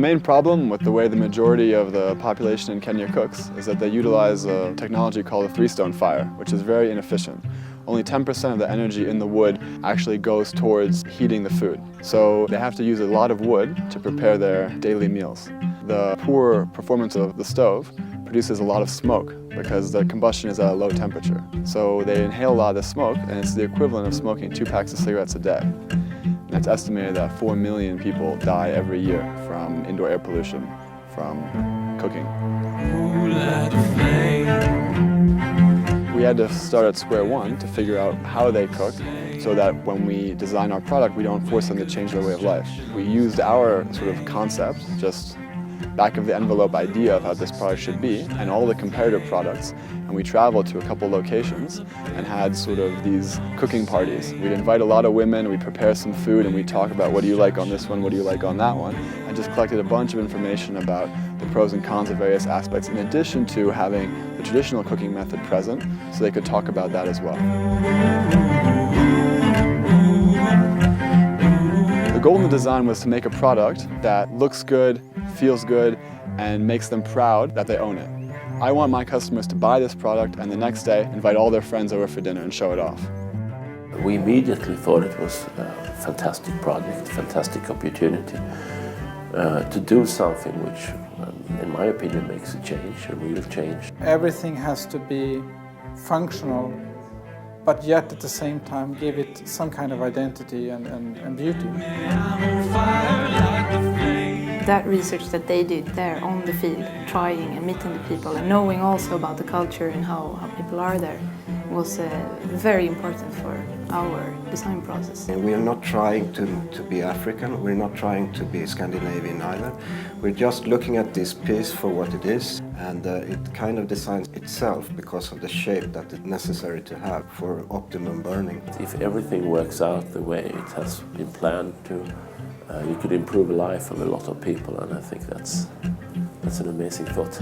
main problem with the way the majority of the population in Kenya cooks is that they utilize a technology called a three-stone fire, which is very inefficient. Only 10% of the energy in the wood actually goes towards heating the food. So they have to use a lot of wood to prepare their daily meals. The poor performance of the stove produces a lot of smoke because the combustion is at a low temperature. So they inhale a lot of the smoke, and it's the equivalent of smoking 2 packs of cigarettes a day. And it's estimated that 4 million people die every year from indoor air pollution from cooking. We had to start at square one to figure out how they cook so that when we design our product, we don't force them to change their way of life. We used our sort of concept, just back of the envelope idea of how this product should be, and all the comparative products, and we traveled to a couple locations and had sort of these cooking parties. We'd invite a lot of women, we'd prepare some food, and we'd talk about what do you like on this one, what do you like on that one, and just collected a bunch of information about the pros and cons of various aspects, in addition to having the traditional cooking method present, so they could talk about that as well. The goal in the design was to make a product that looks good, feels good, and makes them proud that they own it. I want my customers to buy this product and the next day invite all their friends over for dinner and show it off. We immediately thought it was a fantastic project, fantastic opportunity to do something which, in my opinion, makes a change, a real change. Everything has to be functional, but yet at the same time give it some kind of identity and beauty. That research that they did there on the field, trying and meeting the people and knowing also about the culture and how people are there, was very important for our design process. We are not trying to be African, we're not trying to be Scandinavian either. We're just looking at this piece for what it is, and it kind of designs itself because of the shape that it's necessary to have for optimum burning. If everything works out the way it has been planned to, you could improve the life of a lot of people, and I think that's an amazing thought.